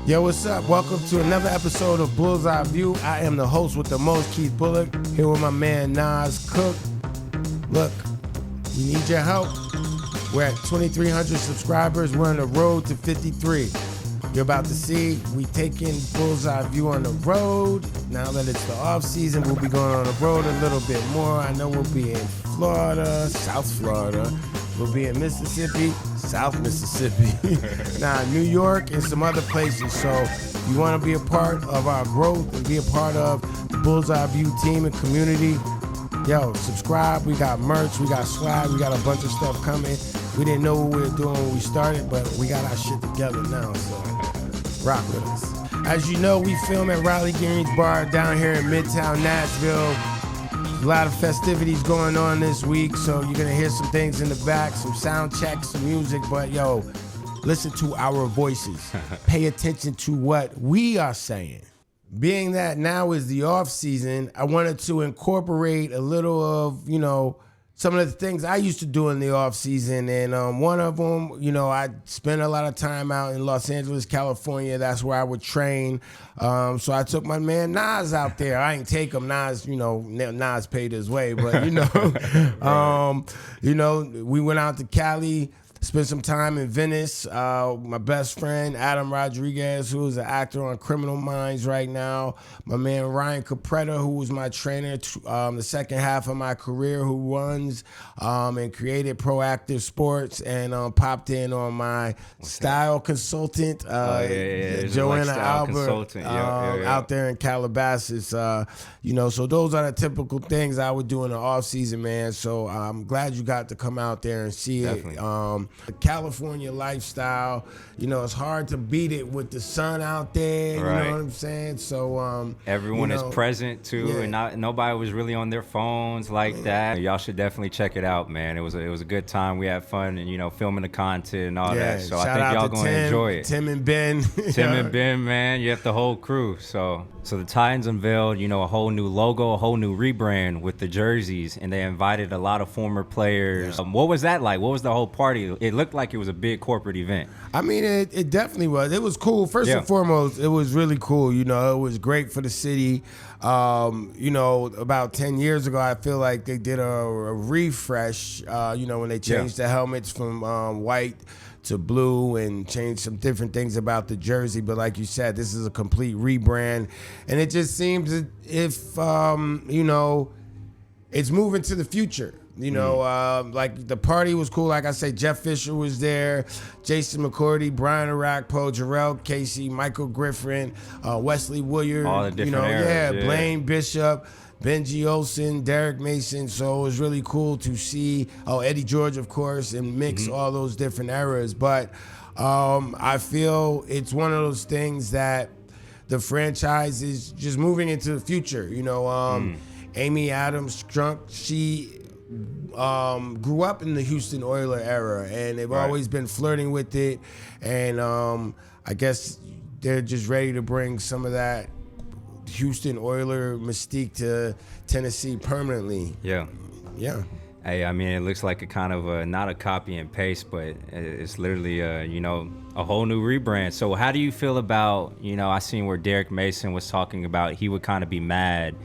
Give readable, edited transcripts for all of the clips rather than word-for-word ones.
Yo, what's up? Welcome to another episode of Bullseye View. I am the host with the most, Keith Bulluck, here with my man Nas Cook. Look, we need your help. We're at 2,300 subscribers. We're on the road to 53. You're about to see we taking Bullseye View on the road. Now that it's the off season, we'll be going on the road a little bit more. I know we'll be in Florida, South Florida. We'll be in Mississippi, South Mississippi, New York, and some other places. So you want to be a part of our growth and be a part of the Bullseye View team and community, yo, subscribe. We got merch, we got swag, we got a bunch of stuff coming. We didn't know what we were doing when we started, but we got our shit together now, so rock with us. As you know, we film at Riley Green's Bar down here in Midtown Nashville. A lot of festivities going on this week, so you're gonna hear some things in the back, some sound checks, some music, but yo, listen to our voices. Pay attention to what we are saying. Being that now is the off season, I wanted to incorporate a little of, some of the things I used to do in the off season, and one of them, I spent a lot of time out in Los Angeles, California. That's where I would train. So I took my man Nas out there. I ain't take him. Nas, Nas paid his way, but we went out to Cali. Spent some time in Venice. My best friend, Adam Rodriguez, who is an actor on Criminal Minds right now. My man, Ryan Capretta, who was my trainer the second half of my career, who runs and created Proactive Sports, and popped in on my style consultant, Joanna Albert, out there in Calabasas. So those are the typical things I would do in the off season, man. So I'm glad you got to come out there and see Definitely. It. The California lifestyle, it's hard to beat it with the sun out there. Right. You know what I'm saying? So everyone is present too, and nobody was really on their phones like that. Y'all should definitely check it out, man. It was a good time. We had fun, and filming the content and all that. So I think y'all gonna enjoy it. Tim and Ben. Tim and Ben, man. You have the whole crew. So the Titans unveiled, a whole new logo, a whole new rebrand with the jerseys, and they invited a lot of former players. Yeah. What was that like? What was the whole party? It looked like it was a big corporate event. I mean, it definitely was. It was cool. First and foremost, it was really cool. It was great for the city. About 10 years ago, I feel like they did a refresh, when they changed the helmets from white to blue and changed some different things about the jersey. But like you said, this is a complete rebrand. And it just seems as if, it's moving to the future. Like the party was cool. Like I said, Jeff Fisher was there, Jason McCourty, Brian Arakpo, Jarrell Casey, Michael Griffin, Wesley Williard, all the different eras, Blaine Bishop, Benji Olsen, Derek Mason. So it was really cool to see, Eddie George, of course, and mix all those different eras. But I feel it's one of those things that the franchise is just moving into the future. Amy Adams Strunk, she grew up in the Houston Oilers era, and they've always been flirting with it, and I guess they're just ready to bring some of that Houston Oilers mystique to Tennessee permanently. Yeah. Hey, I mean, it looks like a kind of not a copy and paste, but it's literally a whole new rebrand. So how do you feel about, I seen where Derek Mason was talking about he would kind of be mad,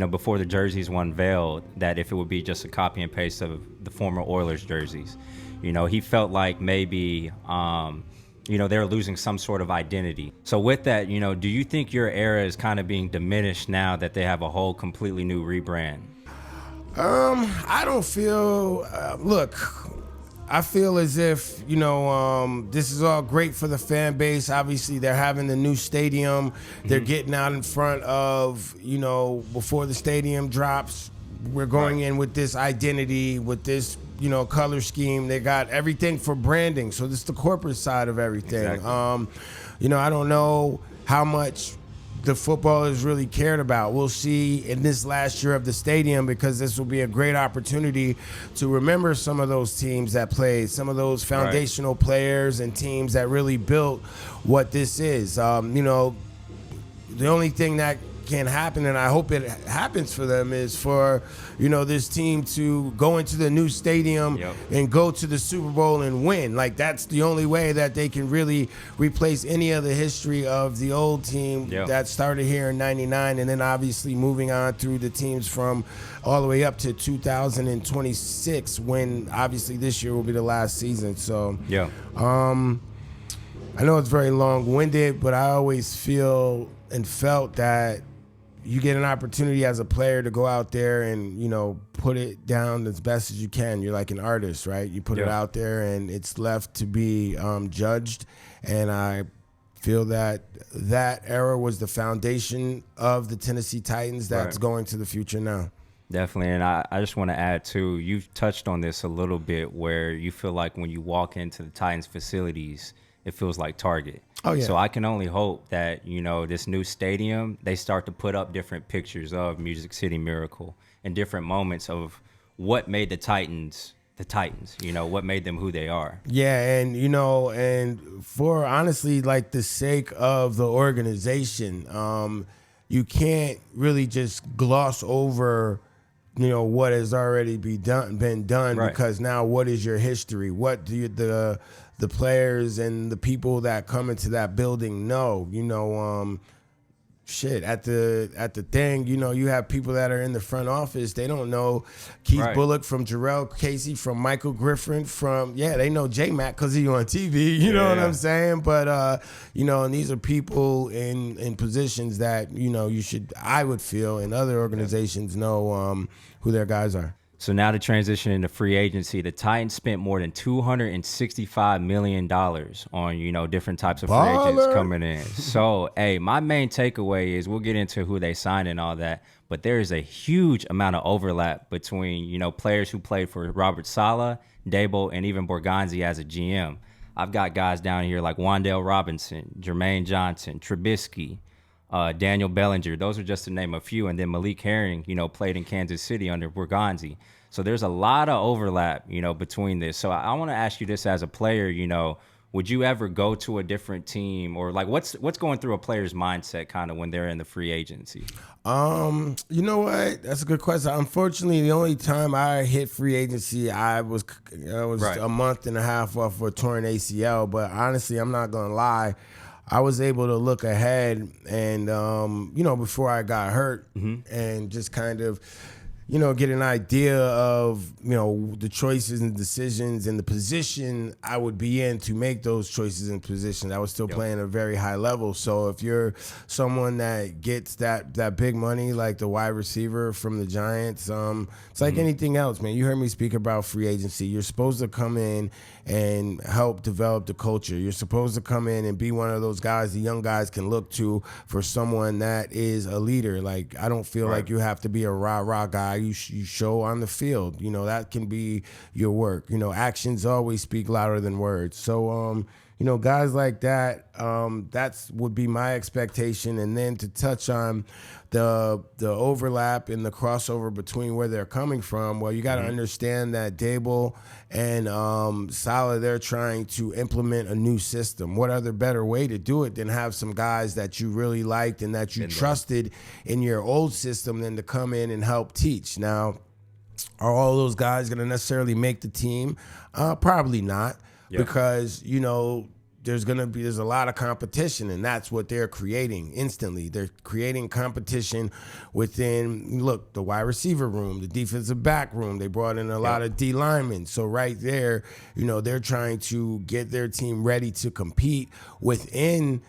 before the jerseys were unveiled, that if it would be just a copy and paste of the former Oilers jerseys. He felt like maybe, they're losing some sort of identity. So with that, do you think your era is kind of being diminished now that they have a whole completely new rebrand? I don't feel, I feel as if, this is all great for the fan base. Obviously, they're having the new stadium. They're getting out in front of, before the stadium drops, we're going in with this identity, with this, color scheme. They got everything for branding. So this is the corporate side of everything. Exactly. I don't know how much the footballers really cared about. We'll see in this last year of the stadium, because this will be a great opportunity to remember some of those teams that played, some of those foundational players and teams that really built what this is. The only thing that can happen, and I hope it happens for them, is for, this team to go into the new stadium and go to the Super Bowl and win. Like, that's the only way that they can really replace any of the history of the old team that started here in 99, and then obviously moving on through the teams from all the way up to 2026, when obviously this year will be the last season. So I know it's very long-winded, but I always feel and felt that you get an opportunity as a player to go out there and, put it down as best as you can. You're like an artist, right? You put it out there, and it's left to be judged. And I feel that era was the foundation of the Tennessee Titans that's going to the future now. Definitely, and I just want to add, too, you've touched on this a little bit, where you feel like when you walk into the Titans facilities, it feels like Target. Oh, yeah. So I can only hope that, this new stadium, they start to put up different pictures of Music City Miracle and different moments of what made the Titans, what made them who they are. Yeah, and, and for honestly, like, the sake of the organization, you can't really just gloss over what has already been done, because now what is your history? What do the players and the people that come into that building know? At the thing, you have people that are in the front office. They don't know Keith Bulluck from Jarrell Casey, from Michael Griffin, they know J-Mac because he's on TV, you know what I'm saying? But, and these are people in positions that, I would feel, and other organizations know who their guys are. So now to transition into free agency, the Titans spent more than $265 million on, different types of free agents coming in. So, my main takeaway is, we'll get into who they signed and all that, but there is a huge amount of overlap between, players who played for Robert Saleh, Dable, and even Borgonzi as a GM. I've got guys down here like Wan'Dale Robinson, Jermaine Johnson, Trubisky, Daniel Bellinger. Those are just to name a few. And then Malik Herring, played in Kansas City under Borgonzi. So there's a lot of overlap, between this. So I want to ask you this as a player, would you ever go to a different team, or like what's going through a player's mindset kind of when they're in the free agency? You know what? That's a good question. Unfortunately, the only time I hit free agency, I was a month and a half off a torn ACL. But honestly, I'm not going to lie, I was able to look ahead and, before I got hurt, and just kind of, get an idea of, the choices and decisions and the position I would be in to make those choices and positions. I was still playing at a very high level. So if you're someone that gets that big money, like the wide receiver from the Giants, it's like anything else, man. You heard me speak about free agency. You're supposed to come in and help develop the culture. You're supposed to come in and be one of those guys the young guys can look to for someone that is a leader. Like, I don't feel like you have to be a rah-rah guy. You show on the field. That can be your work. Actions always speak louder than words. So, guys like that, that's would be my expectation. And then to touch on the overlap and the crossover between where they're coming from, well, you got to understand that Dable and Saleh, they're trying to implement a new system. What other better way to do it than have some guys that you really liked and that you trusted in your old system than to come in and help teach? Now, are all those guys going to necessarily make the team? Probably not, because, there's a lot of competition, and that's what they're creating instantly. They're creating competition within, the wide receiver room, the defensive back room. They brought in a lot of D linemen. So right there, they're trying to get their team ready to compete within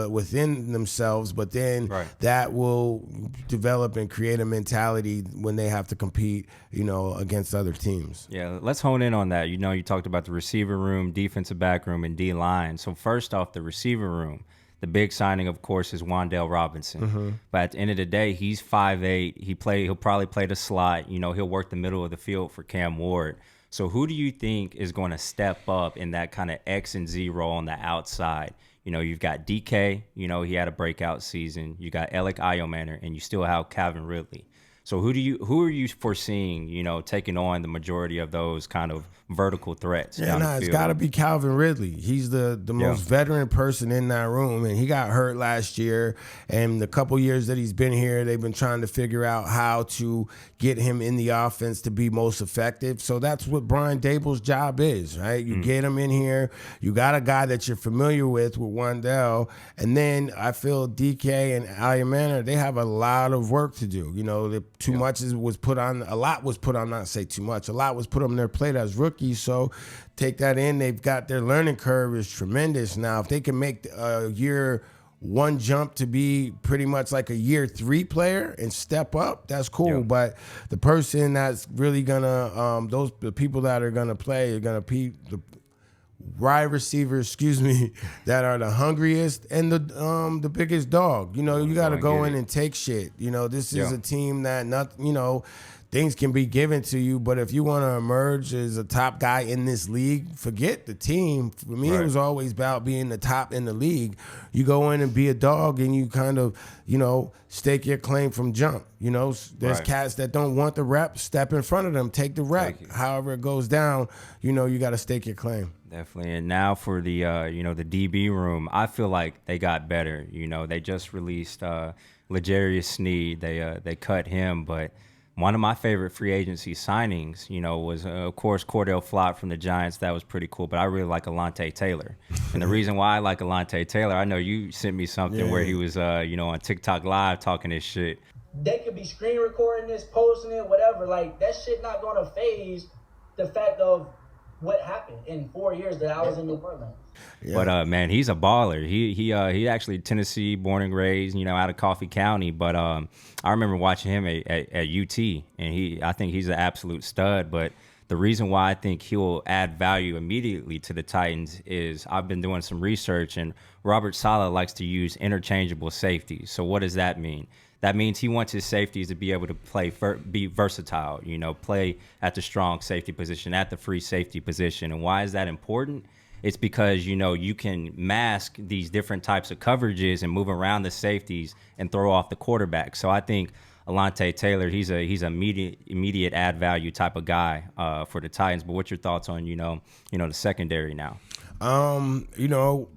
within themselves, but then that will develop and create a mentality when they have to compete, against other teams. Yeah, let's hone in on that. You talked about the receiver room, defensive back room, and D line. So first off, the receiver room, the big signing, of course, is Wan'Dale Robinson. But at the end of the day, he's 5'8". He'll probably play the slot. He'll work the middle of the field for Cam Ward. So who do you think is going to step up in that kind of X and Z role on the outside? You've got DK, he had a breakout season. You got Alec Iomanner, and you still have Calvin Ridley. So who are you foreseeing, taking on the majority of those kind of vertical threats down the field? It's got to be Calvin Ridley. He's the most veteran person in that room, and he got hurt last year. And the couple years that he's been here, they've been trying to figure out how to get him in the offense to be most effective. So that's what Brian Dable's job is, right? You get him in here. You got a guy that you're familiar with Wandell, and then I feel DK and Manor, they have a lot of work to do. A lot was put on, not say too much, a lot was put on their plate as rookies. So take that in. They've got their learning curve is tremendous. Now, if they can make a year one jump to be pretty much like a year 3 player and step up, that's cool. Yeah. But the person that's really gonna, the people that are gonna play are gonna be the wide receivers, that are the hungriest and the biggest dog. You got to go in and take shit. This is a team that things can be given to you, but if you want to emerge as a top guy in this league, forget the team. For me, It was always about being the top in the league. You go in and be a dog, and you kind of, stake your claim from jump. There's cats that don't want the rep. Step in front of them, take the rep. However it goes down, you got to stake your claim. Definitely. And now for the the DB room, I feel like they got better. They just released L'Jarius Sneed. They cut him, but one of my favorite free agency signings, was of course Cordell Flott from the Giants. That was pretty cool. But I really like Alontae Taylor, and the reason why I like Alontae Taylor, I know you sent me something where he was on TikTok Live talking this shit. They could be screen recording this, posting it, whatever. Like, that shit not gonna phase the fact of what happened in 4 years that I was in New Orleans. Yeah. But man, he's a baller. He actually Tennessee born and raised, out of Coffee County. But I remember watching him at UT, and I think he's an absolute stud. But the reason why I think he'll add value immediately to the Titans is I've been doing some research, and Robert Saleh likes to use interchangeable safeties. So what does that mean? That means he wants his safeties to be able to be versatile, play at the strong safety position, at the free safety position. And why is that important? It's because, you can mask these different types of coverages and move around the safeties and throw off the quarterback. So I think Alontae Taylor, he's immediate add value type of guy for the Titans. But what's your thoughts on, the secondary now?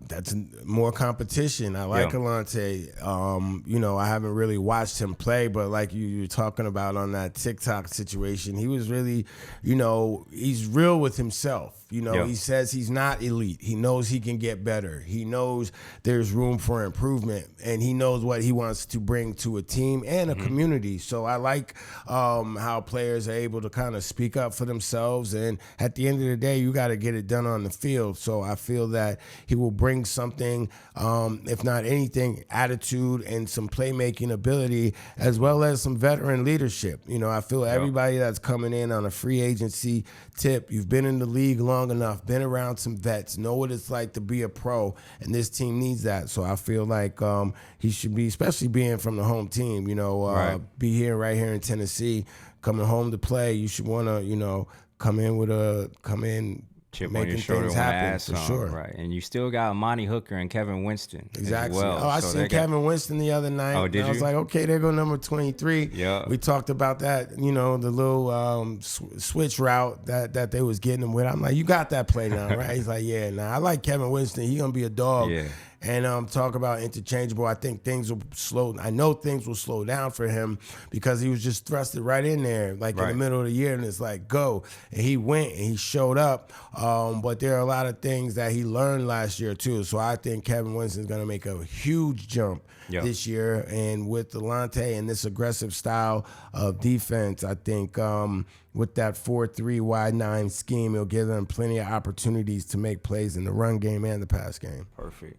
That's more competition. I like Alontae. I haven't really watched him play, but like you're talking about on that TikTok situation, he was really, he's real with himself. He says he's not elite. He knows he can get better. He knows there's room for improvement, and he knows what he wants to bring to a team and a community. So I like how players are able to kind of speak up for themselves, and at the end of the day, you got to get it done on the field. So I feel that he will bring something, if not anything, attitude and some playmaking ability, as well as some veteran leadership. I feel everybody that's coming in on a free agency tip, you've been in the league long enough, been around some vets, know what it's like to be a pro, and this team needs that. So I feel like he should be, especially being from the home team, be right here in Tennessee, coming home to play. You should want to, come in. Chip on your shoulder, things happen, ass for on, sure. Right, and you still got Amani Hooker and Kevin Winston exactly. as well. I seen Kevin Winston the other night. Oh, did you? I was like, okay, there go number 23. Yeah. We talked about that, the little switch route that they was getting him with. I'm like, you got that play now, right? He's like, yeah. Now I like Kevin Winston. He gonna be a dog. Yeah. And talk about interchangeable. I think things will slow. I know things will slow down for him because he was just thrusted right in there, in the middle of the year, and it's like go. And he went and he showed up. But there are a lot of things that he learned last year too. So I think Kevin Winston's gonna make a huge jump this year. And with Alontae and this aggressive style of defense, I think with that 4-3 wide 9 scheme, it'll give them plenty of opportunities to make plays in the run game and the pass game. Perfect.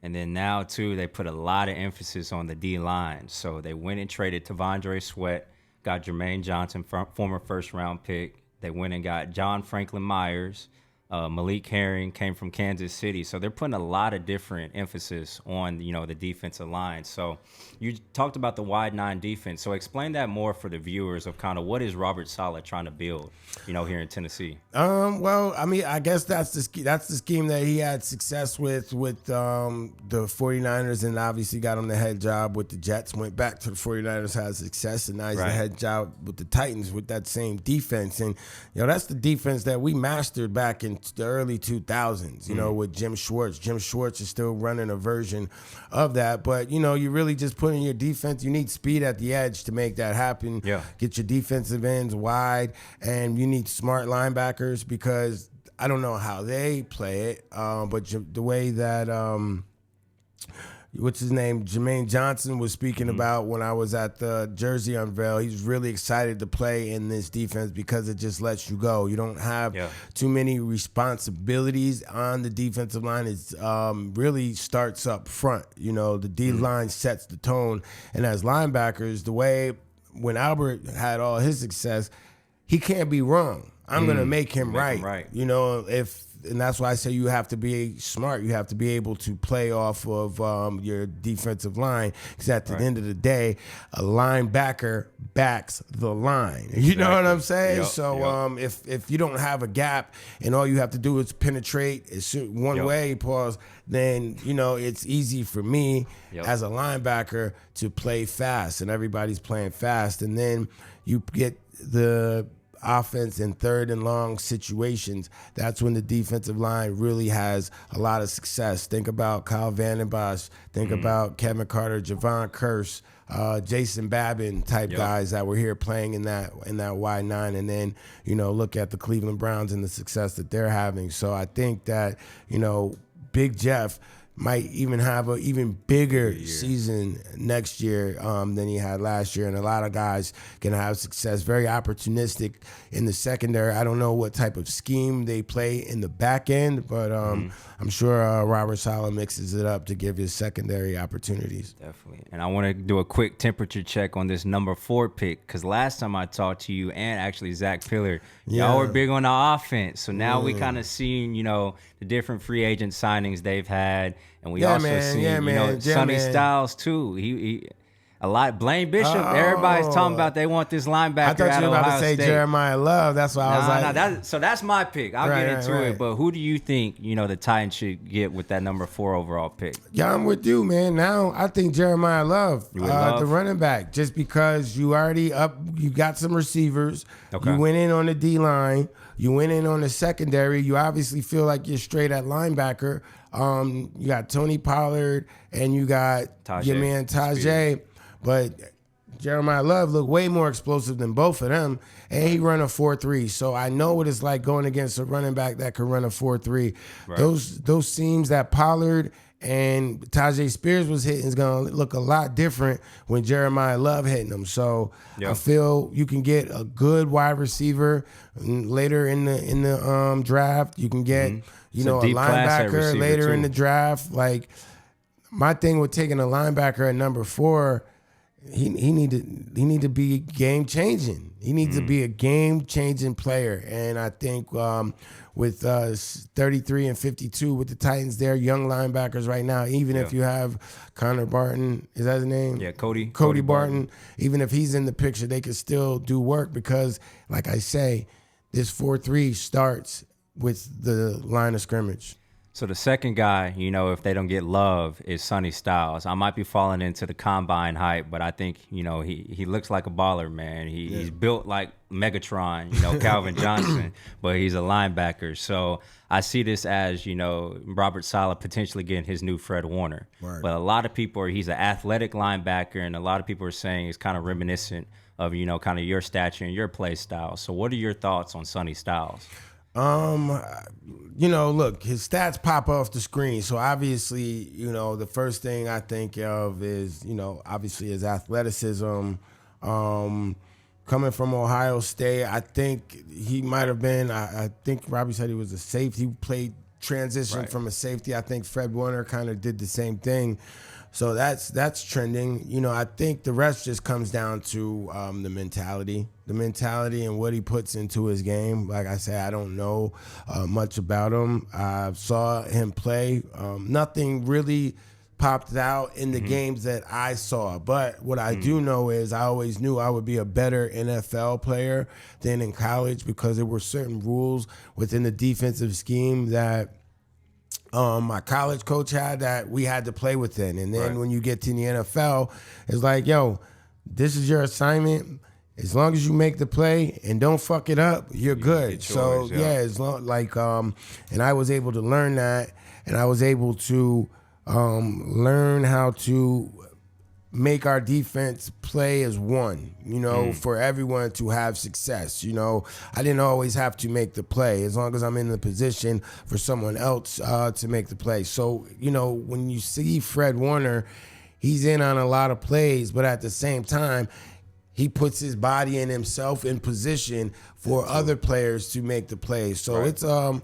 And then now, too, they put a lot of emphasis on the D-line. So they went and traded Tavondre Sweat, got Jermaine Johnson, former first-round pick. They went and got John Franklin Myers, Malik Herring came from Kansas City. So they're putting a lot of different emphasis on, the defensive line. So you talked about the wide 9 defense. So explain that more for the viewers of kind of what is Robert Saleh trying to build, here in Tennessee. Well, I mean, I guess that's the scheme that he had success with the 49ers, and obviously got him the head job with the Jets. Went back to the 49ers, had success, and now he's the head job with the Titans with that same defense. And that's the defense that we mastered back in the early 2000s. With Jim Schwartz. Jim Schwartz is still running a version of that, but you really just put in your defense. You need speed at the edge to make that happen. Yeah. Get your defensive ends wide, and you need smart linebackers, because I don't know how they play it, but the way that what's his name, Jermaine Johnson was speaking about when I was at the Jersey Unveil, he's really excited to play in this defense because it just lets you go. You don't have too many responsibilities on the defensive line. It really starts up front. The D line sets the tone, and as linebackers, the way when Albert had all his success, he can't be wrong. I'm going to make him right. And that's why I say you have to be smart. You have to be able to play off of your defensive line, because at the end of the day, a linebacker backs the line. You know what I'm saying? If you don't have a gap and all you have to do is penetrate one way, then it's easy for me as a linebacker to play fast, and everybody's playing fast, and then you get the offense in 3rd and long situations. That's when the defensive line really has a lot of success. Think about Kyle Vandenbosch. Think about Kevin Carter, Javon Curse, Jason Babin type guys that were here playing in that wide 9, and then look at the Cleveland Browns and the success that they're having. So I think that Big Jeff might even have an even bigger season next year than he had last year. And a lot of guys can have success. Very opportunistic in the secondary. I don't know what type of scheme they play in the back end, but I'm sure Robert Saleh mixes it up to give his secondary opportunities. Definitely. And I want to do a quick temperature check on this number 4 pick, because last time I talked to you and actually Zach Pillard, y'all were big on the offense. So now we kind of seen, the different free agent signings they've had. And we also seen, Sonny Styles too. He a lot. Blaine Bishop. Everybody's talking about they want this linebacker. I thought you were about to say State. Jeremiah Love. That's why I was like. So that's my pick. I'll get into it. But who do you think the Titans should get with that number 4 overall pick? Yeah, I'm with you, man. Now I think Jeremiah Love, the running back, just because you already you got some receivers. Okay. You went in on the D line. You went in on the secondary. You obviously feel like you're straight at linebacker. You got Tony Pollard and you got your man Tajay. But Jeremiah Love looked way more explosive than both of them, and he run a 4.3. So I know what it's like going against a running back that can run a 4.3. Right. Those seams that Pollard and Tajay Spears was hitting is going to look a lot different when Jeremiah Love hitting them. So I feel you can get a good wide receiver later in the draft. You can get a linebacker later in the draft. Like, my thing with taking a linebacker at number 4, he need to be game changing. He needs to be a game changing player. And I think with 33 and 52 with the Titans, they're young linebackers right now. Even if you have Connor Barton, is that his name? Yeah, Cody Barton. Even if he's in the picture, they can still do work because, like I say, this 4-3 starts with the line of scrimmage. So the second guy, if they don't get Love, is Sonny Styles. I might be falling into the combine hype, but I think, he looks like a baller, man. He's built like Megatron, Calvin Johnson, but he's a linebacker. So I see this as, Robert Saleh potentially getting his new Fred Warner. Right. But a lot of people he's an athletic linebacker, and a lot of people are saying it's kind of reminiscent of, kind of your stature and your play style. So what are your thoughts on Sonny Styles? Look, his stats pop off the screen. So obviously, the first thing I think of is, obviously his athleticism. Coming from Ohio State, I think he might have been, I think Robbie said he was a safety. He played transition from a safety. I think Fred Warner kind of did the same thing. So that's trending. You know, I think the rest just comes down to the mentality and what he puts into his game. Like I said, I don't know much about him. I saw him play. Nothing really popped out in the games that I saw. But what I do know is I always knew I would be a better NFL player than in college because there were certain rules within the defensive scheme that my college coach had that we had to play within. And then when you get to the NFL, it's like, yo, this is your assignment. As long as you make the play and don't fuck it up, you're good. So as long and I was able to learn that, and I was able to learn how to make our defense play as one, you know, for everyone to have success. You know, I didn't always have to make the play as long as I'm in the position for someone else to make the play. So, you know, when you see Fred Warner, he's in on a lot of plays, but at the same time, he puts his body and himself in position for other players to make the plays. So it's one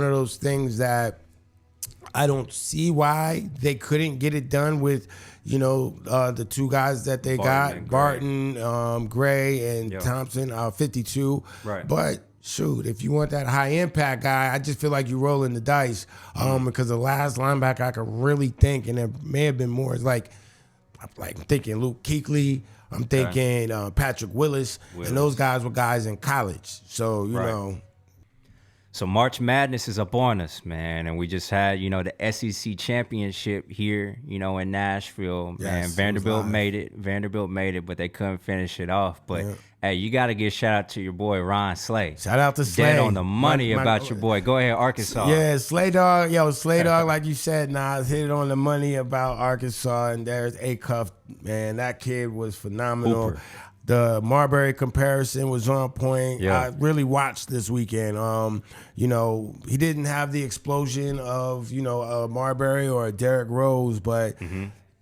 of those things that I don't see why they couldn't get it done with, you know, the two guys that they Barton, Gray, and Thompson, 52. Right. But shoot, if you want that high impact guy, I just feel like you're rolling the dice because the last linebacker I could really think, and there may have been more, is like I'm thinking Luke Kuechly, I'm thinking Patrick Willis, and those guys were guys in college. So, you know. So March Madness is up on us, man, and we just had, you know, the SEC championship here, you know, in Nashville. Man, Vanderbilt made it, but they couldn't finish it off. But hey, you got to give shout out to your boy Ron Slay. Shout out to Slay. Dead on the money about your boy. Go ahead, Arkansas. Yeah, Slay Dog, like you said, Nas hit it on the money about Arkansas, and there's Acuff, man, that kid was phenomenal. Hooper. The Marbury comparison was on point. I really watched this weekend. You know, he didn't have the explosion of, you know, a Marbury or a Derrick Rose, but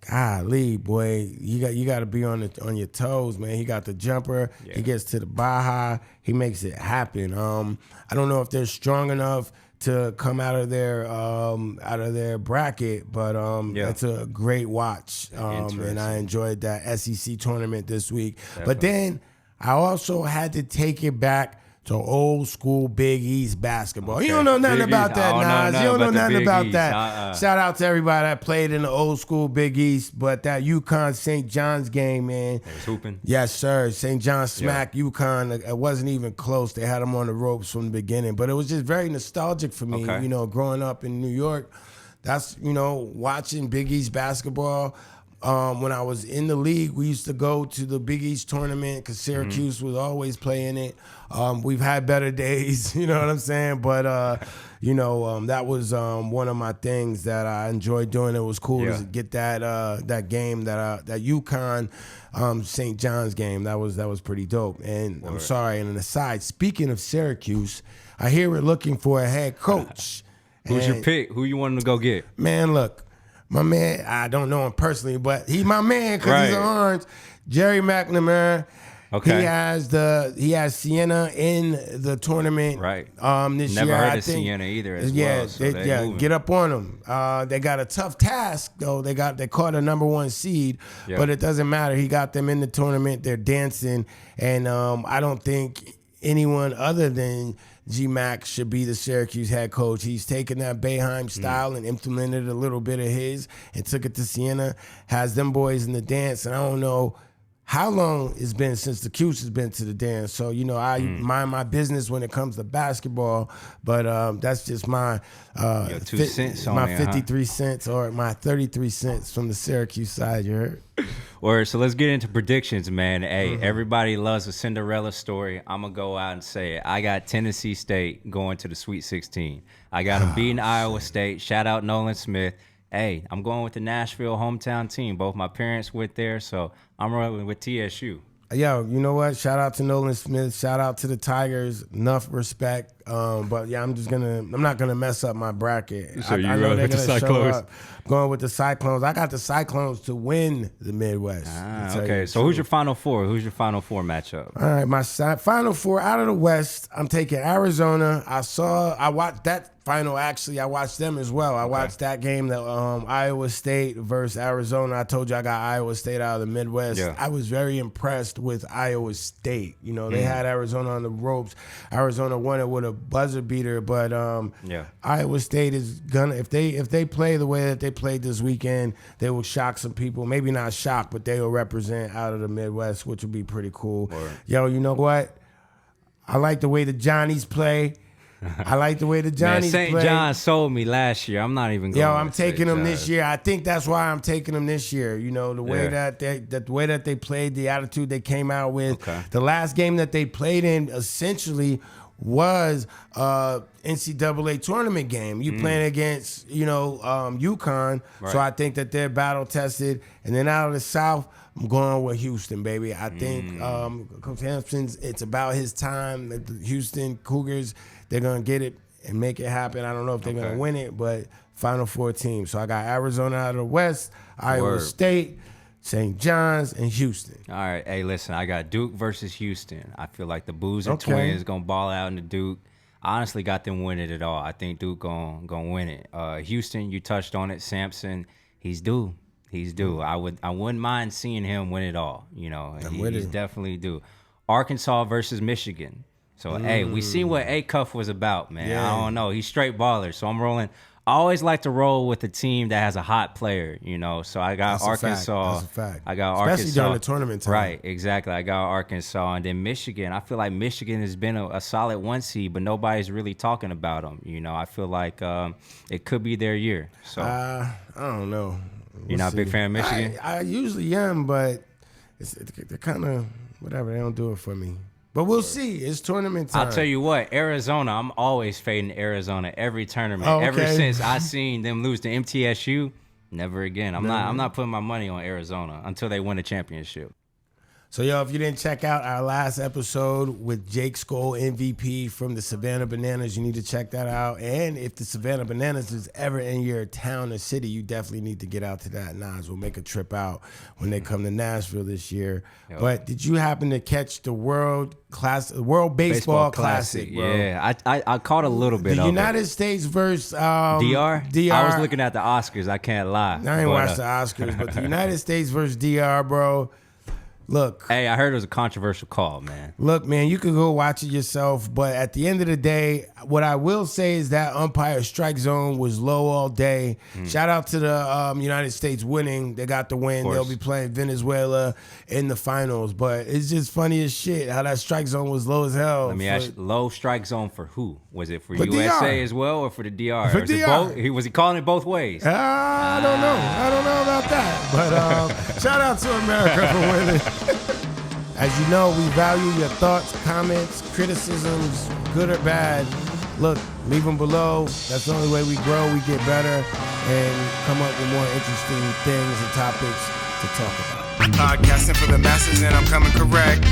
golly, boy, you got to be on your toes, man. He got the jumper. He gets to the Baja. He makes it happen. I don't know if they're strong enough to come out of their bracket, but that's a great watch. And I enjoyed that SEC tournament this week. Definitely. But then I also had to take it back to old school Big East basketball. You don't know nothing about that, Nas. You don't know nothing about that. Shout out to everybody that played in the old school Big East, but that UConn St. John's game, man. They was hooping. Yes, sir. St. John smacked UConn. It wasn't even close. They had them on the ropes from the beginning, but it was just very nostalgic for me, you know, growing up in New York. That's, you know, watching Big East basketball. When I was in the league, we used to go to the Big East tournament because Syracuse was always playing it. We've had better days, you know what I'm saying? But, you know, that was one of my things that I enjoyed doing. It was cool to get that game, that UConn St. John's game. That was pretty dope. And I'm sorry, and an aside, speaking of Syracuse, I hear we're looking for a head coach. Who's your pick? Who you want to go get? Man, look. My man, I don't know him personally, but he's my man because he's an Orange. Jerry McNamara. Okay. He has Siena in the tournament. Right. This Never year. Heard of Siena either as well. So get up on them. They got a tough task though. They caught a number 1 seed, but it doesn't matter. He got them in the tournament. They're dancing, and I don't think anyone other than G-Mac should be the Syracuse head coach. He's taken that Boeheim style and implemented a little bit of his and took it to Siena, has them boys in the dance. And I don't know how long it's been since the Cuse has been to the dance. So, you know, I mind my business when it comes to basketball, but that's just my 2 cents on my there, 53 cents or my 33 cents from the Syracuse side, you heard? So let's get into predictions, man. Hey, everybody loves a Cinderella story. I'm going to go out and say it. I got Tennessee State going to the Sweet 16. I got them beating Iowa State. Shout out Nolan Smith. Hey, I'm going with the Nashville hometown team. Both my parents went there, so I'm rolling with TSU. Yo, you know what? Shout out to Nolan Smith. Shout out to the Tigers. Enough respect. But yeah, I'm not gonna mess up my bracket. So you I know rolling they're with the gonna show Cyclones? up. Going with the Cyclones. I got the Cyclones to win the Midwest. Okay, so who's your Final Four? Who's your Final Four matchup? All right, my Final Four out of the West, I'm taking Arizona. I watched that final, actually. I watched them as well. I watched that game, the Iowa State versus Arizona. I told you I got Iowa State out of the Midwest. Yeah. I was very impressed with Iowa State. You know, they had Arizona on the ropes. Arizona won it with a buzzer beater, but Iowa State is gonna, if they play the way that they played this weekend, they will shock some people. Maybe not shock, but they will represent out of the Midwest, which would be pretty cool. Yo, you know what? I like the way the Johnnies play. I like the way the Johnnies play. St. John sold me last year. I'm not even going. Yo, I'm taking them this year. I think that's why I'm taking them this year. You know, the way that they played, the attitude they came out with. Okay. The last game that they played in essentially was NCAA tournament game. You playing against, UConn. Right. So I think that they're battle tested. And then out of the South, I'm going with Houston, baby. I think Coach Hampton's, it's about his time. The Houston Cougars, they're going to get it and make it happen. I don't know if they're going to win it, but Final Four teams. So I got Arizona out of the West, Iowa State, St. John's, and Houston. All right. Hey, listen, I got Duke versus Houston. I feel like the Boozer twins going to ball out in the Duke. I honestly got them winning it all. I think Duke going to win it. Houston, you touched on it. Sampson, he's due. He's due. I wouldn't mind seeing him win it all. You know, he's definitely due. Arkansas versus Michigan. So, hey, we see what A-Cuff was about, man. Yeah. I don't know. He's straight baller. So I'm rolling. I always like to roll with a team that has a hot player, you know. So I got Arkansas. That's a fact. I got Especially Arkansas. during the tournament time. Right, exactly. I got Arkansas. And then Michigan. I feel like Michigan has been a solid 1 seed, but nobody's really talking about them. You know, I feel like it could be their year. So I don't know. You're not a big fan of Michigan? I usually am, but they're kind of whatever. They don't do it for me. But we'll see. It's tournament time. I'll tell you what, Arizona, I'm always fading Arizona every tournament. Oh, okay. Ever since I seen them lose to MTSU, never again. I'm not putting my money on Arizona until they win a championship. So, yo, if you didn't check out our last episode with Jake Skoll, MVP from the Savannah Bananas, you need to check that out. And if the Savannah Bananas is ever in your town or city, you definitely need to get out to that. Nas will make a trip out when they come to Nashville this year. Yo. But did you happen to catch the World Baseball Classic, bro? Yeah, I caught a little bit of it. The United States versus DR? DR. I was looking at the Oscars. I can't lie. I ain't watched the Oscars, but the United States versus DR, bro. Look. Hey, I heard it was a controversial call, man. Look, man, you could go watch it yourself, but at the end of the day, what I will say is that umpire strike zone was low all day. Shout out to the United States winning. They got the win. They'll be playing Venezuela in the finals, but it's just funny as shit how that strike zone was low as hell. Let me ask you, low strike zone for who? Was it for USA DR as well or for the DR? For DR. Was he calling it both ways? I don't know. I don't know about that. But shout out to America for winning. As you know, we value your thoughts, comments, criticisms, good or bad. Look, leave them below. That's the only way we grow, we get better, and come up with more interesting things and topics to talk about. Podcasting for the masses, and I'm coming correct.